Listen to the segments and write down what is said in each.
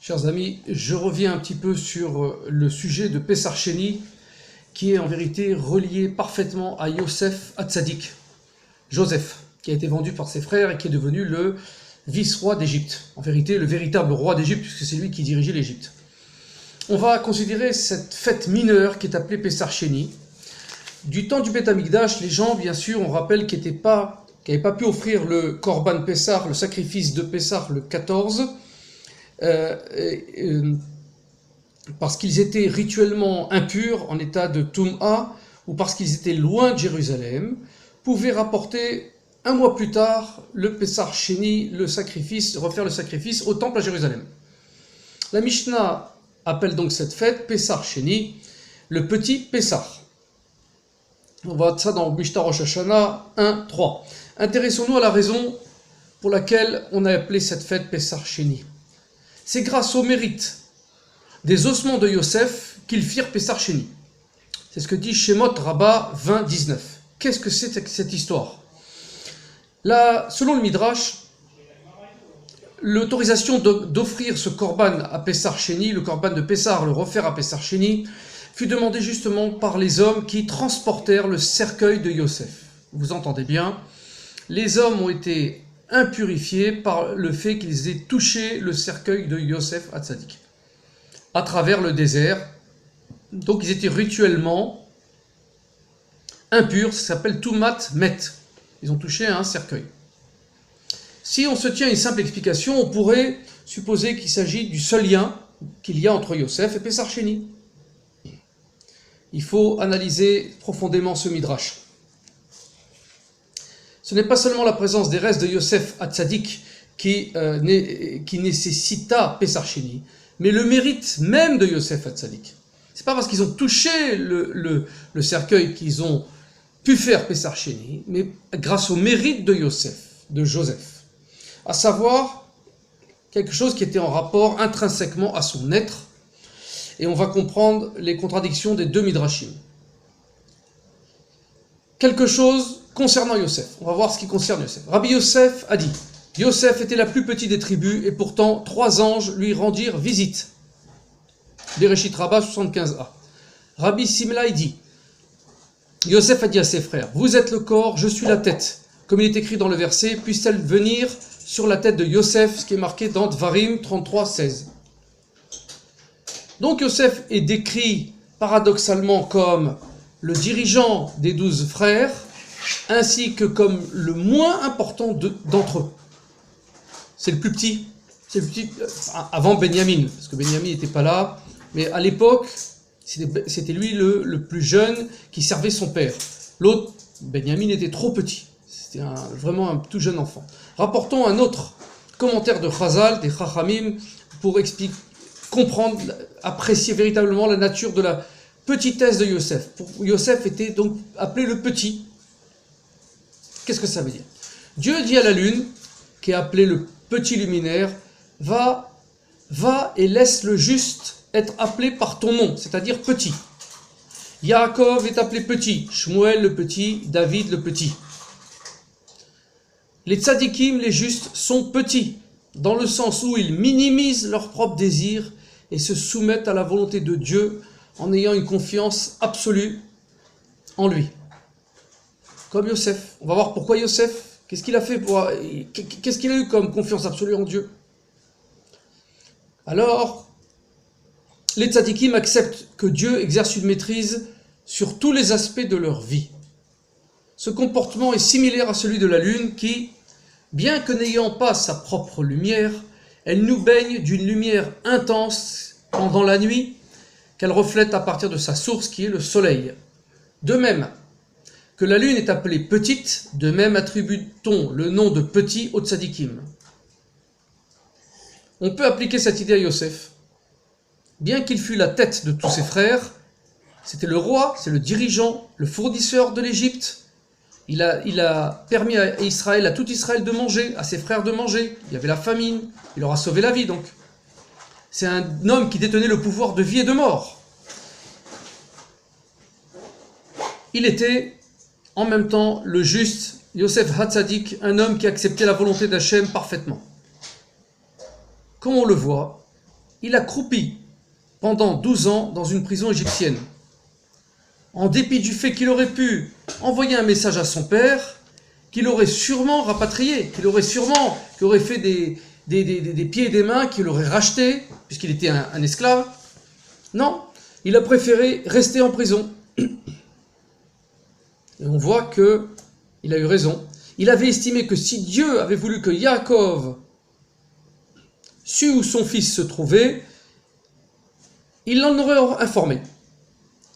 Chers amis, je reviens un petit peu sur le sujet de Pessar Sheni, qui est en vérité relié parfaitement à Yosef Hatzadik, Joseph, qui a été vendu par ses frères et qui est devenu le vice-roi d'Égypte. En vérité, le véritable roi d'Égypte, puisque c'est lui qui dirigeait l'Égypte. On va considérer cette fête mineure qui est appelée Pessar Sheni. Du temps du Beth Amikdash, les gens, bien sûr, on rappelle qu'ils n'avaient pas pu offrir le Korban Pessar, le sacrifice de Pessar, le 14, parce qu'ils étaient rituellement impurs, en état de Tum'a, ou parce qu'ils étaient loin de Jérusalem, pouvaient rapporter un mois plus tard le Pessar Sheni, refaire le sacrifice au temple à Jérusalem. La Mishnah appelle donc cette fête Pessar Sheni, le petit Pessar. On voit ça dans Mishnah Rosh Hashanah 1.3. Intéressons-nous à la raison pour laquelle on a appelé cette fête Pessar Sheni. C'est grâce au mérite des ossements de Yosef qu'ils firent Pessar Sheni. C'est ce que dit Shemot Rabbah 20.19. Qu'est-ce que c'est que cette histoire? Là, selon le Midrash, l'autorisation d'offrir ce korban à Pessar Sheni, le korban de Pessar, le refaire à Pessar Sheni, fut demandée justement par les hommes qui transportèrent le cercueil de Yosef. Vous entendez bien, les hommes ont été impurifiés par le fait qu'ils aient touché le cercueil de Yosef Hatzadik à travers le désert. Donc ils étaient rituellement impurs, ça s'appelle Tumat Met. Ils ont touché un cercueil. Si on se tient à une simple explication, on pourrait supposer qu'il s'agit du seul lien qu'il y a entre Yosef et Pessar Sheni. Il faut analyser profondément ce midrash. Ce n'est pas seulement la présence des restes de Yosef Hatzadik qui nécessita Pessar Sheni, mais le mérite même de Yosef Hatzadik. Ce n'est pas parce qu'ils ont touché le cercueil qu'ils ont pu faire Pessar Sheni, mais grâce au mérite de Joseph. À savoir, quelque chose qui était en rapport intrinsèquement à son être, et on va comprendre les contradictions des deux midrashim. Quelque chose concernant Yosef. On va voir ce qui concerne Yosef. Rabbi Yosef a dit, Yosef était la plus petite des tribus, et pourtant 3 anges lui rendirent visite. Bereshit Rabbah 75a. Rabbi Simlaï dit, Yosef a dit à ses frères, vous êtes le corps, je suis la tête. Comme il est écrit dans le verset, puisse-t-elle venir sur la tête de Yosef, ce qui est marqué dans Dvarim 33.16. Donc Yosef est décrit paradoxalement comme le dirigeant des 12 frères, ainsi que comme le moins important d'entre eux. C'est le plus petit. Avant Benyamin, parce que Benyamin n'était pas là, mais à l'époque, c'était lui le plus jeune qui servait son père. L'autre, Benyamin, était trop petit. C'était vraiment un tout jeune enfant. Rapportons un autre commentaire de Chazal, des Chachamim, pour comprendre, apprécier véritablement la nature de la petitesse de Yosef. Yosef était donc appelé le petit. Qu'est-ce que ça veut dire? Dieu dit à la lune, qui est appelée le petit luminaire, va et laisse le juste être appelé par ton nom, c'est-à-dire petit. Yaakov est appelé petit, Shmuel le petit, David le petit. Les tzadikim, les justes, sont petits, dans le sens où ils minimisent leurs propres désirs et se soumettent à la volonté de Dieu en ayant une confiance absolue en lui. Comme Yosef. On va voir pourquoi Yosef. Qu'est-ce qu'il a fait qu'est-ce qu'il a eu comme confiance absolue en Dieu? Alors, les tzadikim acceptent que Dieu exerce une maîtrise sur tous les aspects de leur vie. Ce comportement est similaire à celui de la lune qui, bien que n'ayant pas sa propre lumière, elle nous baigne d'une lumière intense pendant la nuit qu'elle reflète à partir de sa source qui est le soleil. De même que la lune est appelée petite, de même attribue-t-on le nom de petit au tzadikim. On peut appliquer cette idée à Yosef. Bien qu'il fût la tête de tous ses frères, c'était le roi, c'est le dirigeant, le fournisseur de l'Égypte. Il a permis à Israël, à tout Israël de manger, à ses frères de manger. Il y avait la famine, il leur a sauvé la vie donc. C'est un homme qui détenait le pouvoir de vie et de mort. Il était en même temps le juste, Yosef Hatzadik, un homme qui acceptait la volonté d'Hachem parfaitement. Comme on le voit, il a croupi pendant 12 ans dans une prison égyptienne. En dépit du fait qu'il aurait pu envoyer un message à son père, qu'il aurait sûrement rapatrié, qu'il aurait fait des pieds et des mains, qu'il aurait racheté, puisqu'il était un esclave. Non, il a préféré rester en prison. Et on voit qu'il a eu raison. Il avait estimé que si Dieu avait voulu que Yaakov sût où son fils se trouvait, il l'en aurait informé.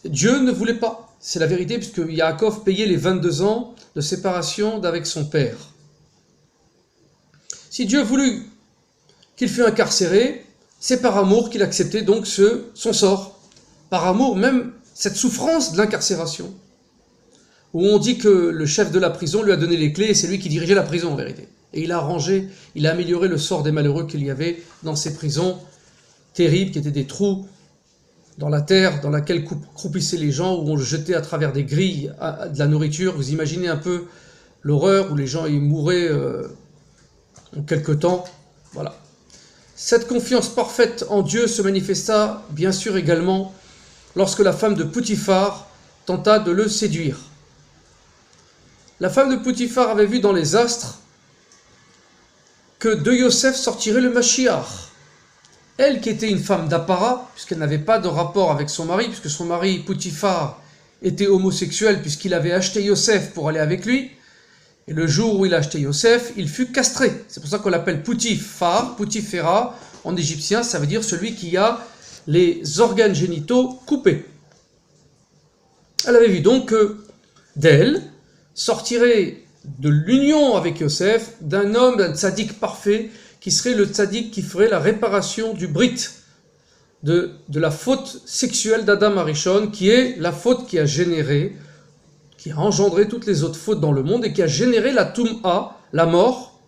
Dieu ne voulait pas, c'est la vérité, puisque Yaakov payait les 22 ans de séparation d'avec son père. Si Dieu voulut qu'il fût incarcéré, c'est par amour qu'il acceptait donc son sort. Par amour, même cette souffrance de l'incarcération, où on dit que le chef de la prison lui a donné les clés et c'est lui qui dirigeait la prison en vérité. Et il a amélioré le sort des malheureux qu'il y avait dans ces prisons terribles, qui étaient des trous dans la terre, dans laquelle croupissaient les gens, où on jetait à travers des grilles de la nourriture. Vous imaginez un peu l'horreur, où les gens y mouraient en quelque temps. Voilà. Cette confiance parfaite en Dieu se manifesta bien sûr également lorsque la femme de Poutifar tenta de le séduire. La femme de Poutifar avait vu dans les astres que de Yosef sortirait le Mashiach. Elle qui était une femme d'apparat, puisqu'elle n'avait pas de rapport avec son mari, puisque son mari Poutifar était homosexuel, puisqu'il avait acheté Yosef pour aller avec lui, et le jour où il a acheté Yosef, il fut castré. C'est pour ça qu'on l'appelle Poutifar, Poutifera, en égyptien, ça veut dire celui qui a les organes génitaux coupés. Elle avait vu donc que d'elle sortirait de l'union avec Yosef d'un homme, d'un tzaddik parfait, qui serait le tzaddik qui ferait la réparation du brit, de la faute sexuelle d'Adam Arishon, qui est la faute qui a engendré toutes les autres fautes dans le monde et qui a généré la Tum'a, la mort,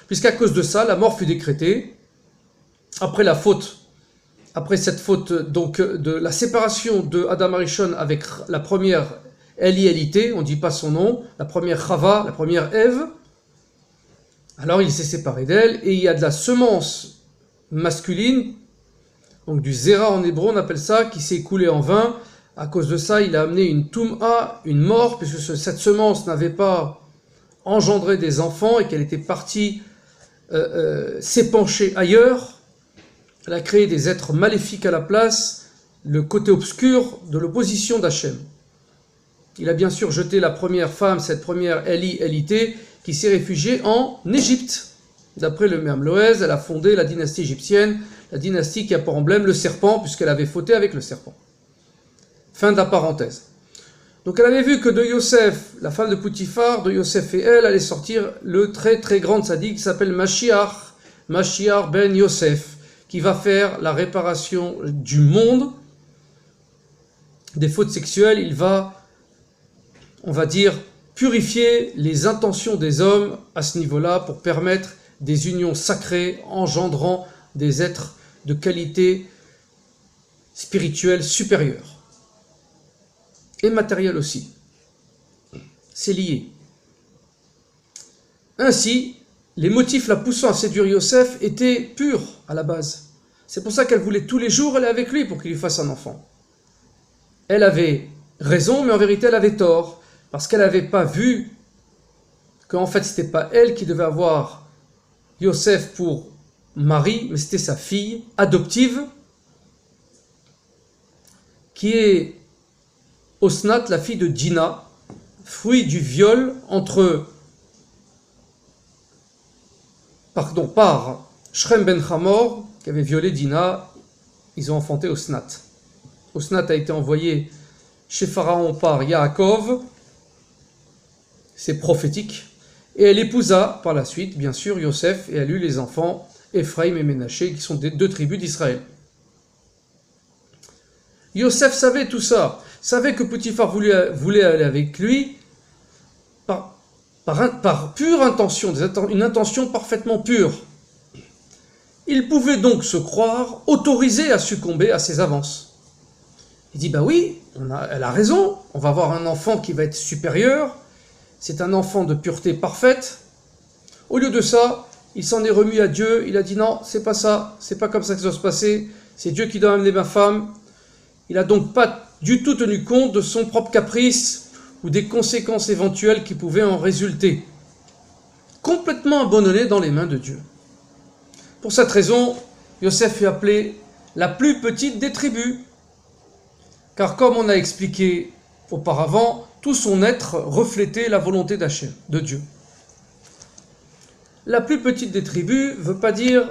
puisqu'à cause de ça, la mort fut décrétée. Après cette faute, donc de la séparation de Adam Arishon avec la première Eli, on ne dit pas son nom, la première Chava, la première Ève, alors il s'est séparé d'elle, et il y a de la semence masculine, donc du Zera en hébreu, on appelle ça, qui s'est écoulé en vain. À cause de ça, il a amené une Tum'a, une mort, puisque cette semence n'avait pas engendré des enfants et qu'elle était partie s'épancher ailleurs. Elle a créé des êtres maléfiques à la place, le côté obscur de l'opposition d'Hachem. Il a bien sûr jeté la première femme, cette première Elité, qui s'est réfugiée en Égypte. D'après le Me'am Loez, elle a fondé la dynastie égyptienne, la dynastie qui a pour emblème le serpent, puisqu'elle avait fauté avec le serpent. Fin de la parenthèse. Donc elle avait vu que de Yosef, la femme de Poutifar, de Yosef et elle, allait sortir le très très grand tzaddik qui s'appelle Mashiach ben Yosef, qui va faire la réparation du monde des fautes sexuelles. Il va, on va dire, purifier les intentions des hommes à ce niveau-là pour permettre des unions sacrées engendrant des êtres de qualité spirituelle supérieure. Et matérielle aussi. C'est lié. Ainsi, les motifs la poussant à séduire Yosef étaient purs à la base. C'est pour ça qu'elle voulait tous les jours aller avec lui pour qu'il lui fasse un enfant. Elle avait raison, mais en vérité elle avait tort, parce qu'elle n'avait pas vu qu'en fait c'était pas elle qui devait avoir Yosef pour mari, mais c'était sa fille adoptive, qui est Osnat, la fille de Dina, fruit du viol par Shrem ben Hamor, qui avait violé Dina. Ils ont enfanté Osnat. Osnat a été envoyé chez Pharaon par Yaakov, c'est prophétique, et elle épousa par la suite, bien sûr, Yosef, et elle eut les enfants Ephraïm et Ménaché, qui sont des deux tribus d'Israël. Yosef savait tout ça, savait que Poutifar voulait aller avec lui par pure intention, une intention parfaitement pure. Il pouvait donc se croire autorisé à succomber à ses avances. Il dit, bah oui, elle a raison, on va avoir un enfant qui va être supérieur, c'est un enfant de pureté parfaite. Au lieu de ça, il s'en est remis à Dieu, il a dit non, c'est pas ça, c'est pas comme ça que ça doit se passer, c'est Dieu qui doit amener ma femme. Il n'a donc pas du tout tenu compte de son propre caprice ou des conséquences éventuelles qui pouvaient en résulter. Complètement abandonné dans les mains de Dieu. Pour cette raison, Yosef fut appelé la plus petite des tribus, car comme on a expliqué auparavant, tout son être reflétait la volonté d'Hachem, de Dieu. La plus petite des tribus ne veut pas dire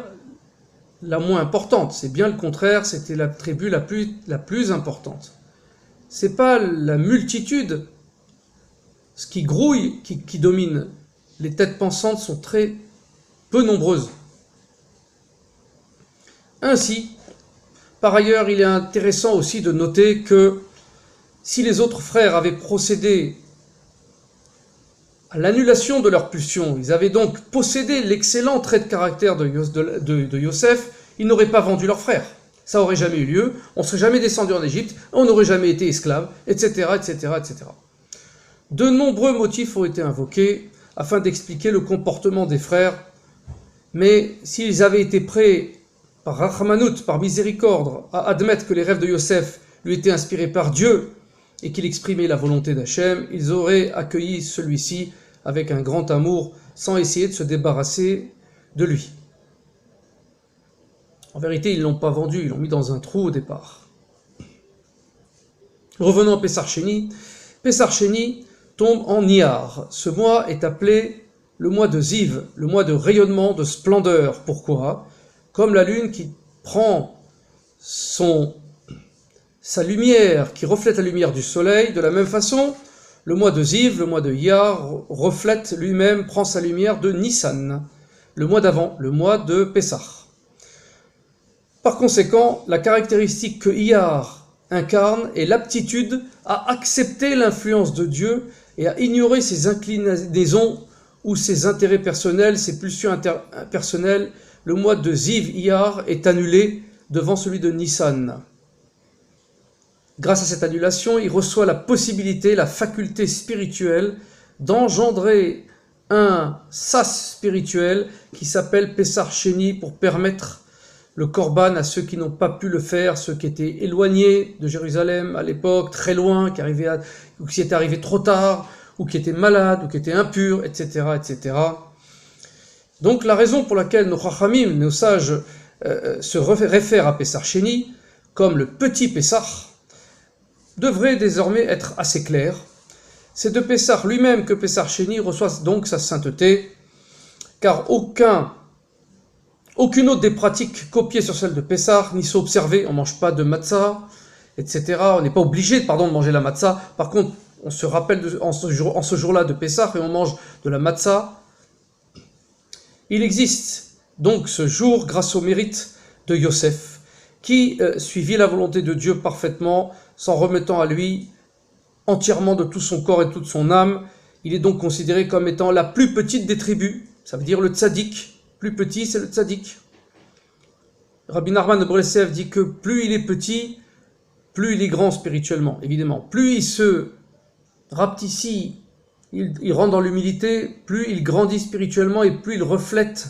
la moins importante, c'est bien le contraire, c'était la tribu la plus importante. C'est pas la multitude, ce qui grouille, qui domine. Les têtes pensantes sont très peu nombreuses. Ainsi, par ailleurs, il est intéressant aussi de noter que si les autres frères avaient procédé à l'annulation de leur pulsion, ils avaient donc possédé l'excellent trait de caractère de Yosef, ils n'auraient pas vendu leur frère. Ça n'aurait jamais eu lieu, on ne serait jamais descendu en Égypte, on n'aurait jamais été esclave, etc., etc., etc. De nombreux motifs ont été invoqués afin d'expliquer le comportement des frères, mais s'ils avaient été prêts par Rachmanout, par miséricorde, à admettre que les rêves de Yosef lui étaient inspirés par Dieu et qu'il exprimait la volonté d'Hachem, ils auraient accueilli celui-ci avec un grand amour sans essayer de se débarrasser de lui. En vérité, ils ne l'ont pas vendu, ils l'ont mis dans un trou au départ. Revenons à Pessar Sheni. Pessar Sheni tombe en Iyar. Ce mois est appelé le mois de Ziv, le mois de rayonnement, de splendeur. Pourquoi ? Comme la lune qui prend sa lumière, qui reflète la lumière du soleil, de la même façon, le mois de Ziv, le mois de Iyar, reflète lui-même, prend sa lumière de Nissan, le mois d'avant, le mois de Pessah. Par conséquent, la caractéristique que Iyar incarne est l'aptitude à accepter l'influence de Dieu et à ignorer ses inclinaisons ou ses intérêts personnels, ses pulsions personnelles. Le mois de Ziv Iyar est annulé devant celui de Nissan. Grâce à cette annulation, il reçoit la possibilité, la faculté spirituelle d'engendrer un sas spirituel qui s'appelle Pessar Sheni pour permettre le korban à ceux qui n'ont pas pu le faire, ceux qui étaient éloignés de Jérusalem à l'époque, très loin, ou qui étaient arrivés trop tard, ou qui étaient malades, ou qui étaient impurs, etc., etc. Donc la raison pour laquelle nos Chachamim, nos sages, se réfèrent à Pessar Sheni comme le petit Pessar, devrait désormais être assez clair. C'est de Pessar lui-même que Pessar Sheni reçoit donc sa sainteté, car aucune autre des pratiques copiées sur celle de Pessar n'y sont observées. On ne mange pas de matzah, etc. On n'est pas obligé de manger la matzah. Par contre, on se rappelle en ce jour-là de Pessar et on mange de la matzah. Il existe donc ce jour grâce au mérite de Yosef, qui suivit la volonté de Dieu parfaitement, s'en remettant à lui entièrement de tout son corps et de toute son âme. Il est donc considéré comme étant la plus petite des tribus, ça veut dire le tzaddik. Plus petit, c'est le tzaddik. Rabbi Nachman de Breslev dit que plus il est petit, plus il est grand spirituellement, évidemment. Plus il se rapetit, il rentre dans l'humilité, plus il grandit spirituellement et plus il reflète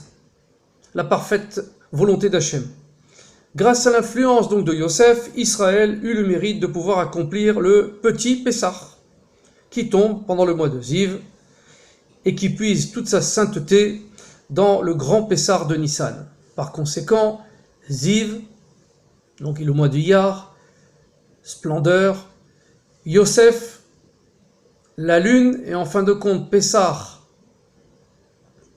la parfaite volonté d'Hachem. Grâce à l'influence donc de Yosef, Israël eut le mérite de pouvoir accomplir le petit Pessah, qui tombe pendant le mois de Ziv et qui puise toute sa sainteté dans le grand Pessar de Nissan. Par conséquent, Ziv, donc le mois de Iyar, splendeur, Yosef, la lune, et en fin de compte Pessar,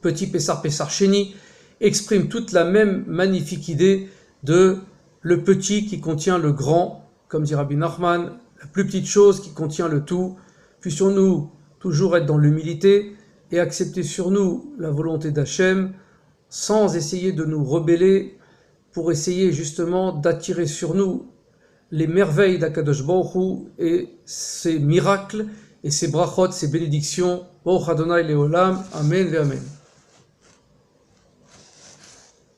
petit Pessar, Pessar Sheni, exprime toute la même magnifique idée de le petit qui contient le grand, comme dit Rabbi Nachman, la plus petite chose qui contient le tout. Puissions-nous toujours être dans l'humilité et accepter sur nous la volonté d'Hachem, sans essayer de nous rebeller, pour essayer justement d'attirer sur nous les merveilles d'Akadosh Baruch Hu et ses miracles et ses brachot, ses bénédictions. Baruch Adonai Leolam. Amen ve Amen.